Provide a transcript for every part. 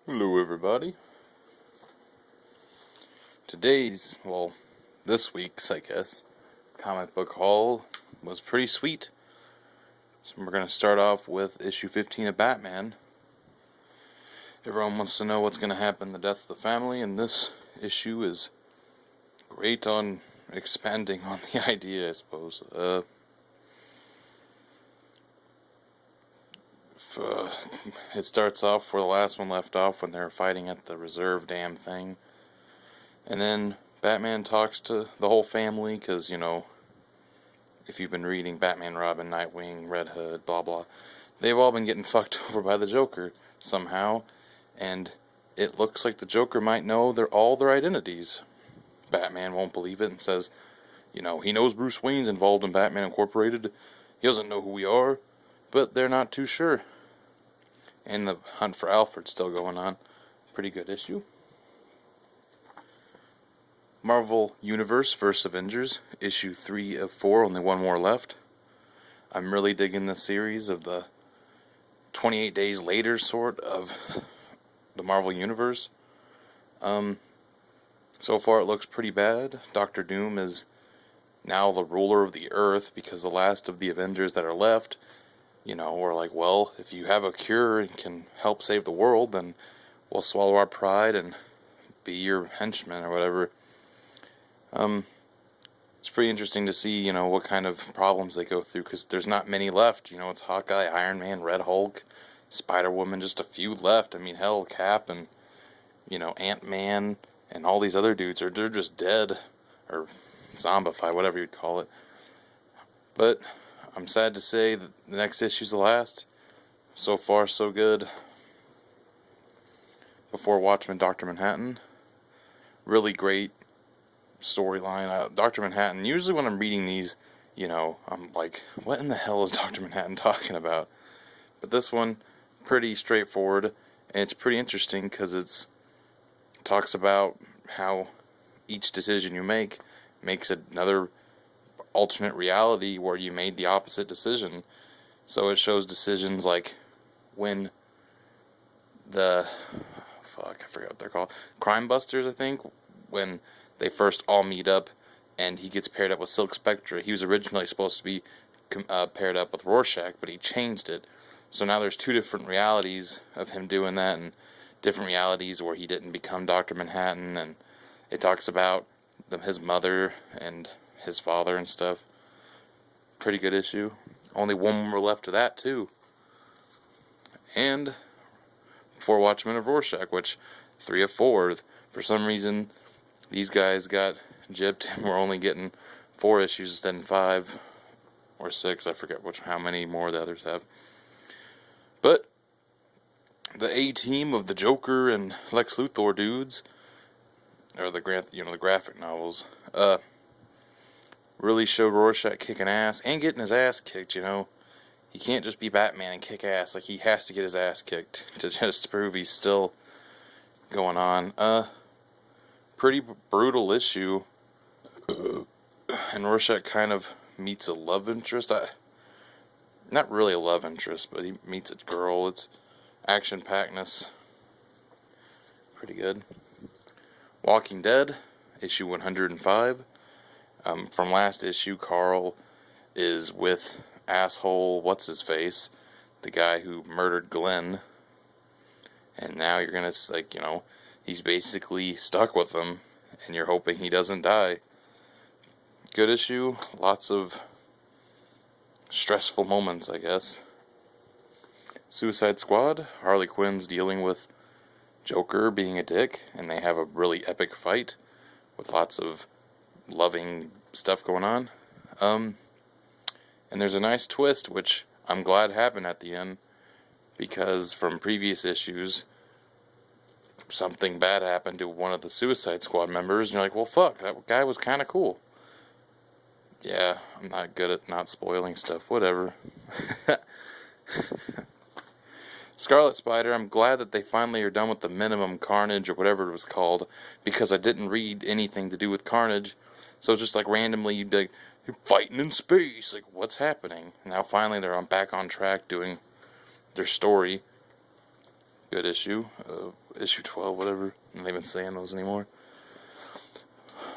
Hello everybody. This week's, I guess, comic book haul was pretty sweet. So we're going to start off with issue 15 of Batman. Everyone wants to know what's going to happen to the death of the family, and this issue is great on expanding on the idea, I suppose. It starts off where the last one left off when they're fighting at the reserve dam thing. And then Batman talks to the whole family, because, if you've been reading Batman, Robin, Nightwing, Red Hood, blah blah, they've all been getting fucked over by the Joker somehow, and it looks like the Joker might know all their identities. Batman won't believe it and says, he knows Bruce Wayne's involved in Batman Incorporated. He doesn't know who we are, but they're not too sure. And the hunt for Alfred's still going on. Pretty good issue. Marvel Universe vs. Avengers, issue 3 of 4, only one more left. I'm really digging this series of the 28 days later sort of the Marvel Universe. So far it looks pretty bad. Doctor Doom is now the ruler of the Earth because the last of the Avengers that are left, were like, well, if you have a cure and can help save the world, then we'll swallow our pride and be your henchmen or whatever. It's pretty interesting to see, what kind of problems they go through, because there's not many left. It's Hawkeye, Iron Man, Red Hulk, Spider-Woman, just a few left. I mean, hell, Cap and, Ant-Man and all these other dudes they're just dead, or zombified, whatever you'd call it. But I'm sad to say that the next issue's the last. So far, so good. Before Watchmen, Dr. Manhattan. Really great storyline. Dr. Manhattan, usually when I'm reading these, I'm like, what in the hell is Dr. Manhattan talking about? But this one, pretty straightforward, and it's pretty interesting because it talks about how each decision you make makes another alternate reality where you made the opposite decision. So it shows decisions like when I forgot what they're called, Crime Busters, I think, when they first all meet up and he gets paired up with Silk Spectre. He was originally supposed to be paired up with Rorschach, but he changed it. So now there's two different realities of him doing that, and different realities where he didn't become Dr. Manhattan, and it talks about his mother and his father and stuff. Pretty good issue. Only one more left of that, too. And Before Watchmen of Rorschach, which 3 of 4. For some reason, these guys got gypped, and we're only getting 4 issues than 5 or 6. I forget how many more the others have. But the A-team of the Joker and Lex Luthor dudes, or the graphic novels, really showed Rorschach kicking ass and getting his ass kicked. He can't just be Batman and kick ass. Like, he has to get his ass kicked to just prove he's still going on. Pretty brutal issue. And Rorschach kind of meets a love interest. Not really a love interest, but he meets a girl. It's action-packedness. Pretty good. Walking Dead, issue 105. From last issue, Carl is with asshole what's-his-face, the guy who murdered Glenn. And now you're gonna, he's basically stuck with him, and you're hoping he doesn't die. Good issue. Lots of stressful moments, I guess. Suicide Squad. Harley Quinn's dealing with Joker being a dick, and they have a really epic fight with lots of loving stuff going on. And there's a nice twist, which I'm glad happened at the end, because from previous issues, something bad happened to one of the Suicide Squad members, and you're like, well, fuck, that guy was kind of cool. Yeah, I'm not good at not spoiling stuff, whatever. Scarlet Spider, I'm glad that they finally are done with the minimum Carnage, or whatever it was called, because I didn't read anything to do with Carnage, so just like randomly you'd be like, you're fighting in space, like, what's happening? Now finally they're back on track doing their story. Good issue. Issue 12, whatever. I'm not even saying those anymore.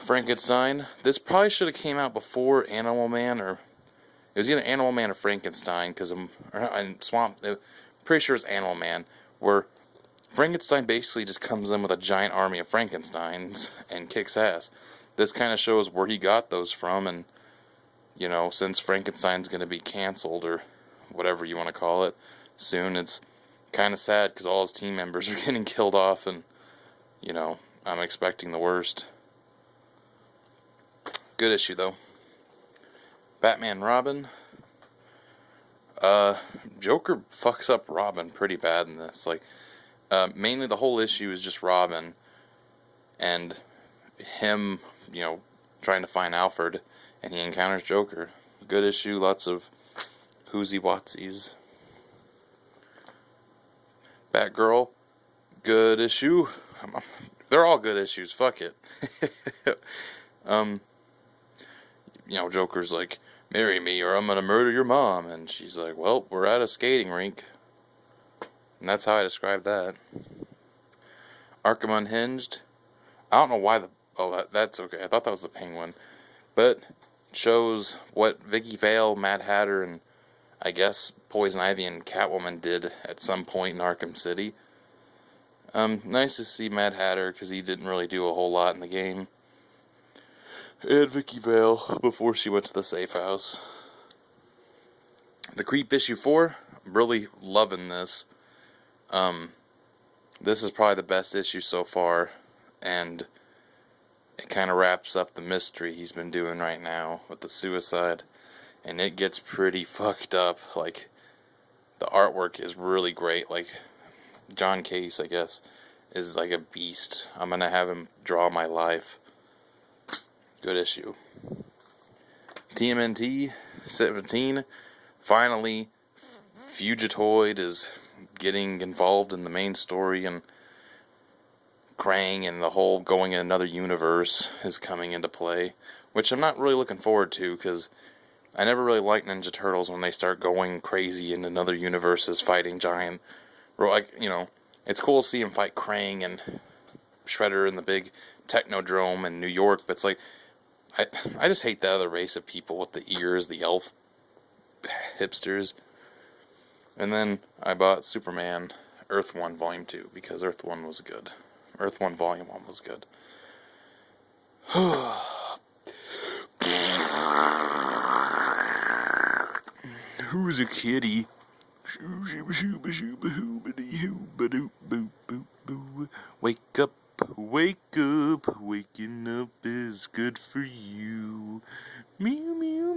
Frankenstein. This probably should have came out before Animal Man, or it was either Animal Man or Frankenstein, because I'm Swamp. Pretty sure it's Animal Man, where Frankenstein basically just comes in with a giant army of Frankensteins and kicks ass. This kind of shows where he got those from, and you know, since Frankenstein's going to be canceled or whatever you want to call it soon, it's kind of sad because all his team members are getting killed off, and you know, I'm expecting the worst. Good issue though. Batman Robin. Joker fucks up Robin pretty bad in this. Like, mainly the whole issue is just Robin and him, you know, trying to find Alfred, and he encounters Joker. Good issue, lots of whoozy watsies. Batgirl, good issue. They're all good issues, fuck it. You know, Joker's like, marry me or I'm gonna murder your mom, and she's like, well, we're at a skating rink. And that's how I describe that. Arkham Unhinged. I don't know why that's okay. I thought that was the Penguin. But shows what Vicky Vale, Mad Hatter, and I guess Poison Ivy and Catwoman did at some point in Arkham City. Nice to see Mad Hatter, because he didn't really do a whole lot in the game. And Vicky Vale before she went to the safe house. The Creep issue 4. I'm really loving this. This is probably the best issue so far, and it kind of wraps up the mystery he's been doing right now with the suicide, and it gets pretty fucked up. Like, the artwork is really great. Like, John Case, I guess, is like a beast. I'm gonna have him draw my life. Good issue. TMNT 17. Finally, Fugitoid is getting involved in the main story, and Krang and the whole going in another universe is coming into play, which I'm not really looking forward to, because I never really liked Ninja Turtles when they start going crazy in another universes fighting giant. Like, you know, it's cool to see him fight Krang and Shredder in the big Technodrome in New York, but it's like, I just hate that other race of people with the ears, the elf hipsters. And then I bought Superman Earth 1 Volume 2, because Earth 1 was good. Earth 1 Volume 1 was good. Who's a kitty? Wake up, wake up, waking up is good for you. Meow, meow,